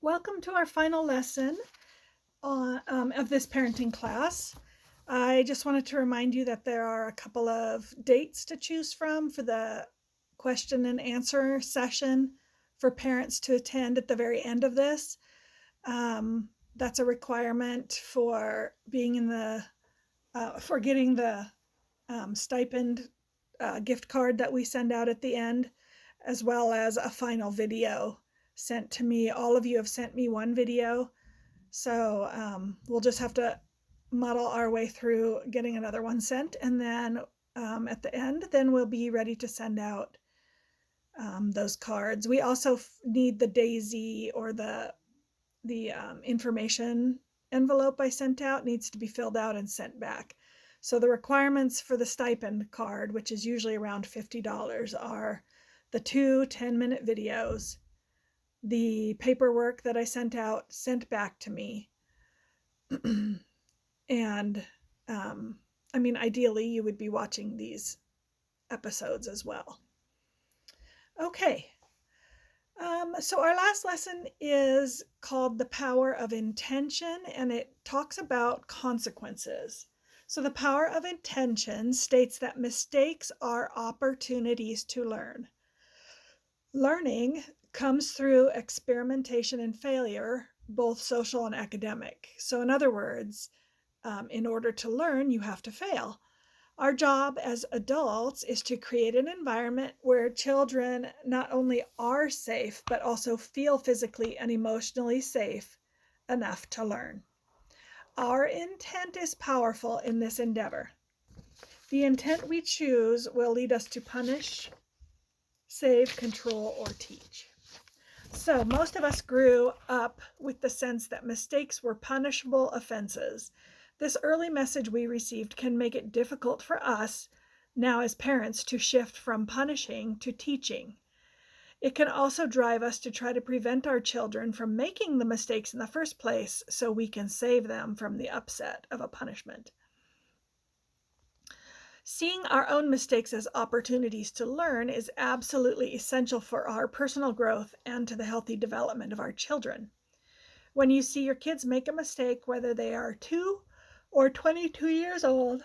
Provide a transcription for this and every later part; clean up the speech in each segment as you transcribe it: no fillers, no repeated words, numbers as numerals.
Welcome to our final lesson of this parenting class. I just wanted to remind you that there are a couple of dates to choose from for the question and answer session for parents to attend at the very end of this. That's a requirement for being in for getting the stipend gift card that we send out at the end, as well as a final video sent to me. All of you have sent me one video, so we'll just have to muddle our way through getting another one sent, and then at the end, then we'll be ready to send out those cards. We also need the daisy or the information envelope I sent out needs to be filled out and sent back. So the requirements for the stipend card, which is usually around $50, are the 2 10-minute videos, the paperwork that I sent out, sent back to me. And ideally, you would be watching these episodes as well. Okay. So our last lesson is called The Power of Intention, and it talks about consequences. So the power of intention states that mistakes are opportunities to learn. Learning comes through experimentation and failure, both social and academic. So in other words, in order to learn, you have to fail. Our job as adults is to create an environment where children not only are safe, but also feel physically and emotionally safe enough to learn. Our intent is powerful in this endeavor. The intent we choose will lead us to punish, save, control, or teach. So most of us grew up with the sense that mistakes were punishable offenses. This early message we received can make it difficult for us now as parents to shift from punishing to teaching. It can also drive us to try to prevent our children from making the mistakes in the first place so we can save them from the upset of a punishment. Seeing our own mistakes as opportunities to learn is absolutely essential for our personal growth and to the healthy development of our children. When you see your kids make a mistake, whether they are 2 or 22 years old,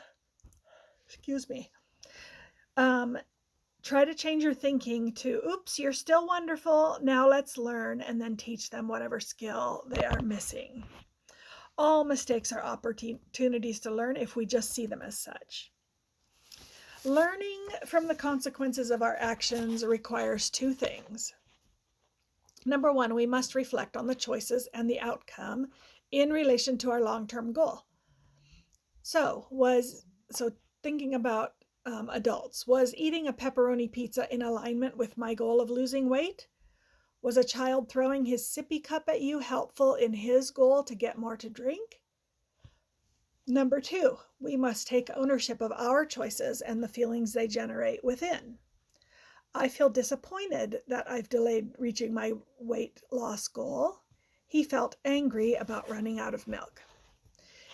try to change your thinking to, oops, you're still wonderful, now let's learn, and then teach them whatever skill they are missing. All mistakes are opportunities to learn if we just see them as such. Learning from the consequences of our actions requires 2 things. Number 1, we must reflect on the choices and the outcome in relation to our long-term goal. So thinking about adults, was eating a pepperoni pizza in alignment with my goal of losing weight? Was a child throwing his sippy cup at you helpful in his goal to get more to drink? Number 2, we must take ownership of our choices and the feelings they generate within. I feel disappointed that I've delayed reaching my weight loss goal. He felt angry about running out of milk.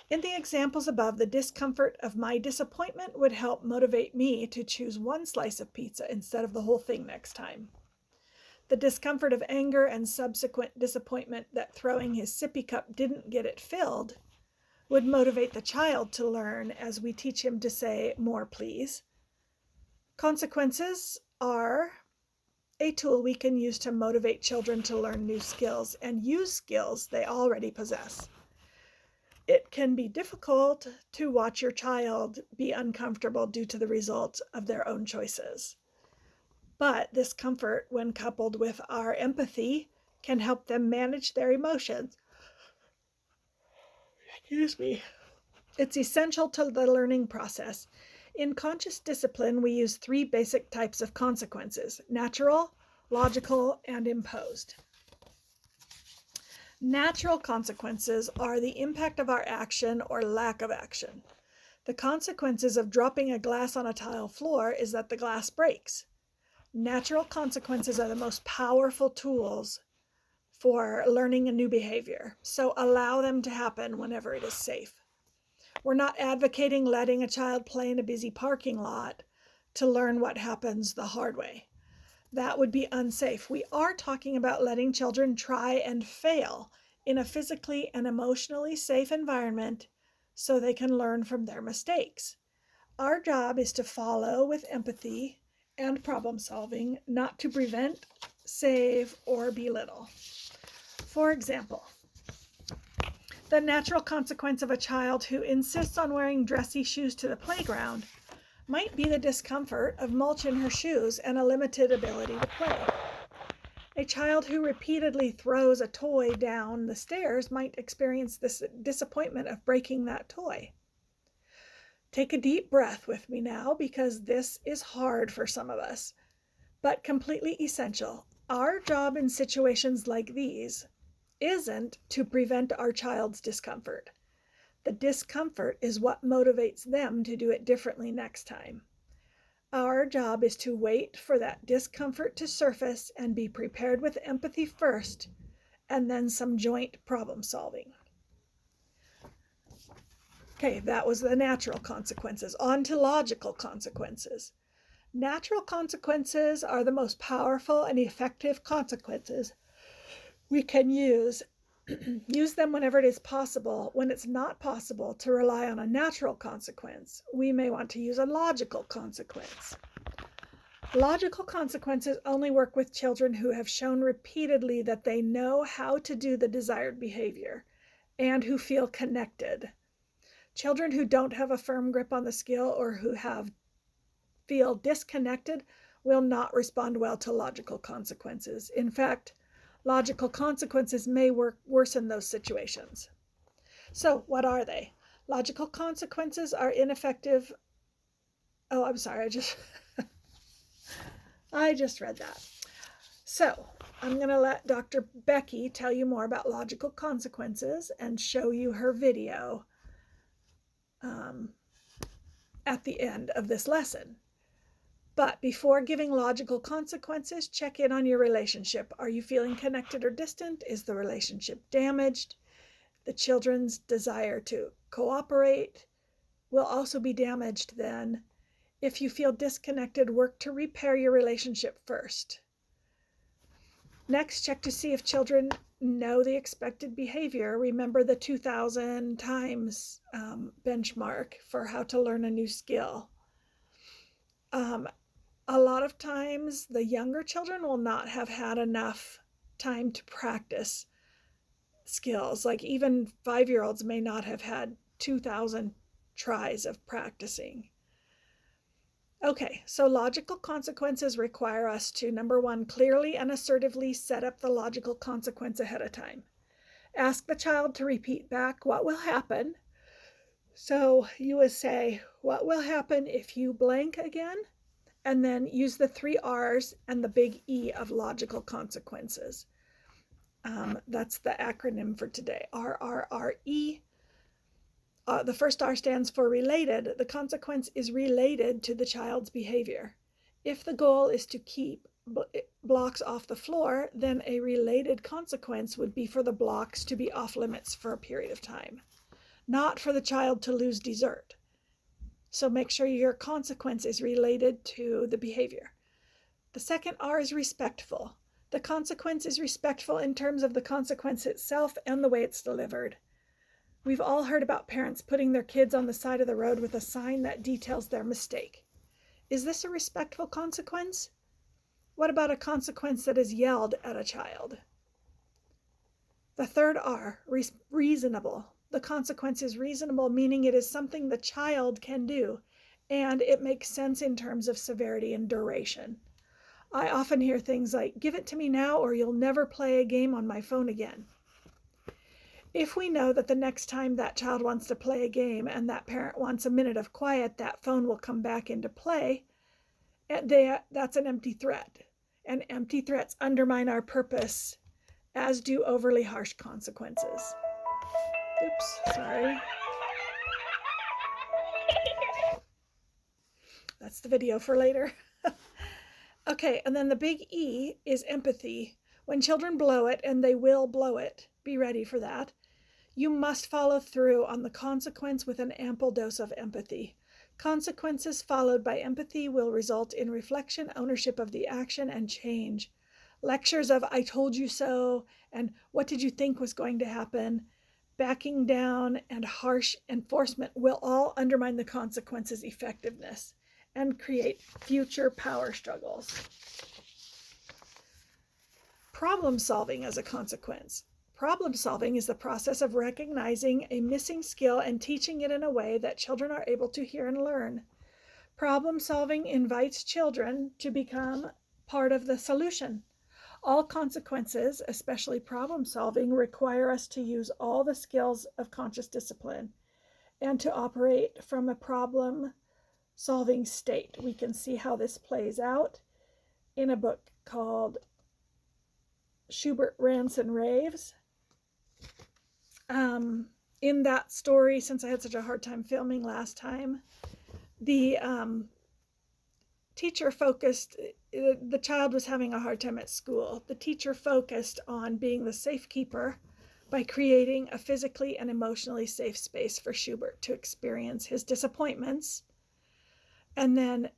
In the examples above, the discomfort of my disappointment would help motivate me to choose 1 slice of pizza instead of the whole thing next time. The discomfort of anger and subsequent disappointment that throwing his sippy cup didn't get it filled would motivate the child to learn as we teach him to say, more please. Consequences are a tool we can use to motivate children to learn new skills and use skills they already possess. It can be difficult to watch your child be uncomfortable due to the results of their own choices. But this comfort, when coupled with our empathy, can help them manage their emotions. It's essential to the learning process. In conscious discipline, we use 3 basic types of consequences: natural, logical, and imposed. Natural consequences are the impact of our action or lack of action. The consequences of dropping a glass on a tile floor is that the glass breaks. Natural consequences are the most powerful tools for learning a new behavior, so allow them to happen whenever it is safe. We're not advocating letting a child play in a busy parking lot to learn what happens the hard way. That would be unsafe. We are talking about letting children try and fail in a physically and emotionally safe environment so they can learn from their mistakes. Our job is to follow with empathy and problem solving, not to prevent, save, or belittle. For example, the natural consequence of a child who insists on wearing dressy shoes to the playground might be the discomfort of mulch in her shoes and a limited ability to play. A child who repeatedly throws a toy down the stairs might experience this disappointment of breaking that toy. Take a deep breath with me now, because this is hard for some of us, but completely essential. Our job in situations like these isn't to prevent our child's discomfort. The discomfort is what motivates them to do it differently next time. Our job is to wait for that discomfort to surface and be prepared with empathy first, and then some joint problem solving. Okay, that was the natural consequences. On to logical consequences. Natural consequences are the most powerful and effective consequences we can use. Use them whenever it is possible. When it's not possible to rely on a natural consequence, we may want to use a logical consequence. Logical consequences only work with children who have shown repeatedly that they know how to do the desired behavior and who feel connected. Children who don't have a firm grip on the skill or who feel disconnected will not respond well to logical consequences. In fact, logical consequences may worsen those situations. So what are they? Logical consequences are ineffective. Oh, I'm sorry, I just read that. So I'm going to let Dr. Becky tell you more about logical consequences and show you her video at the end of this lesson. But before giving logical consequences, check in on your relationship. Are you feeling connected or distant? Is the relationship damaged? The children's desire to cooperate will also be damaged then. If you feel disconnected, work to repair your relationship first. Next, check to see if children know the expected behavior. Remember the 2,000 times benchmark for how to learn a new skill. A lot of times the younger children will not have had enough time to practice skills. Like even 5-year-olds may not have had 2,000 tries of practicing. Okay, so logical consequences require us to, number one, clearly and assertively set up the logical consequence ahead of time. Ask the child to repeat back what will happen. So you would say, what will happen if you blank again? And then use the 3 R's and the big E of logical consequences. That's the acronym for today, RRRE. The first R stands for related. The consequence is related to the child's behavior. If the goal is to keep blocks off the floor, then a related consequence would be for the blocks to be off limits for a period of time, not for the child to lose dessert. So make sure your consequence is related to the behavior. The second R is respectful. The consequence is respectful in terms of the consequence itself and the way it's delivered. We've all heard about parents putting their kids on the side of the road with a sign that details their mistake. Is this a respectful consequence? What about a consequence that is yelled at a child? The third R, reasonable. The consequence is reasonable, meaning it is something the child can do, and it makes sense in terms of severity and duration. I often hear things like, give it to me now or you'll never play a game on my phone again. If we know that the next time that child wants to play a game and that parent wants a minute of quiet, that phone will come back into play, that's an empty threat. And empty threats undermine our purpose, as do overly harsh consequences. Oops, sorry. That's the video for later. Okay, and then the big E is empathy. When children blow it, and they will blow it, be ready for that. You must follow through on the consequence with an ample dose of empathy. Consequences followed by empathy will result in reflection, ownership of the action, and change. Lectures of "I told you so" and "what did you think was going to happen," backing down, and harsh enforcement will all undermine the consequences' effectiveness and create future power struggles. Problem solving as a consequence. Problem solving is the process of recognizing a missing skill and teaching it in a way that children are able to hear and learn. Problem solving invites children to become part of the solution. All consequences, especially problem solving, require us to use all the skills of conscious discipline and to operate from a problem solving state. We can see how this plays out in a book called Schubert Rants and Raves. In that story, since I had such a hard time filming last time, the teacher focused, the child was having a hard time at school. The teacher focused on being the safekeeper by creating a physically and emotionally safe space for Schubert to experience his disappointments. And then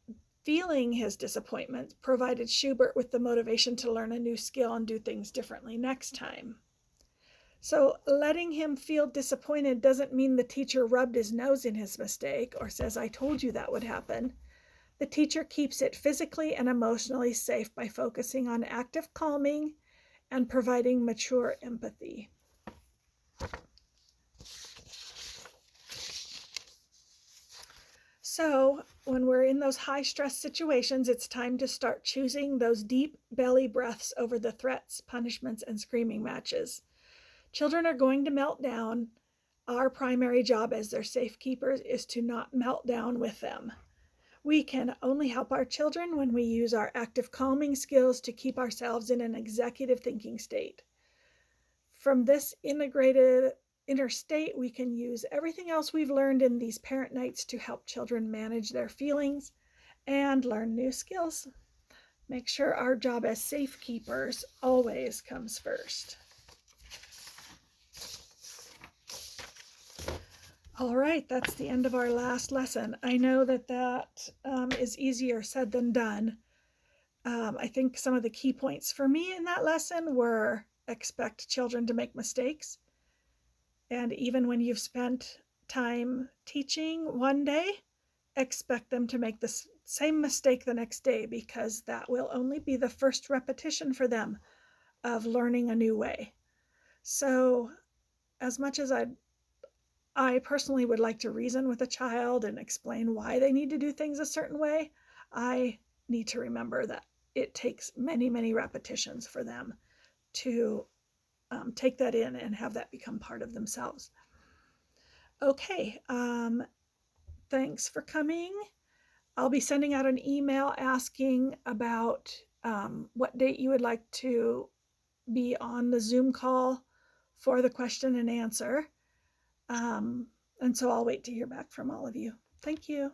feeling his disappointment provided Schubert with the motivation to learn a new skill and do things differently next time. So letting him feel disappointed doesn't mean the teacher rubbed his nose in his mistake or says, "I told you that would happen." The teacher keeps it physically and emotionally safe by focusing on active calming and providing mature empathy. So when we're in those high stress situations, it's time to start choosing those deep belly breaths over the threats, punishments, and screaming matches. Children are going to melt down. Our primary job as their safekeepers is to not melt down with them. We can only help our children when we use our active calming skills to keep ourselves in an executive thinking state. From this integrated inner state, we can use everything else we've learned in these parent nights to help children manage their feelings and learn new skills. Make sure our job as safekeepers always comes first. All right, that's the end of our last lesson. I know that is easier said than done. I think some of the key points for me in that lesson were expect children to make mistakes. And even when you've spent time teaching one day, expect them to make the same mistake the next day, because that will only be the first repetition for them of learning a new way. So as much as I personally would like to reason with a child and explain why they need to do things a certain way, I need to remember that it takes many, many repetitions for them to take that in and have that become part of themselves. Okay, thanks for coming. I'll be sending out an email asking about what date you would like to be on the Zoom call for the question and answer. And so I'll wait to hear back from all of you. Thank you.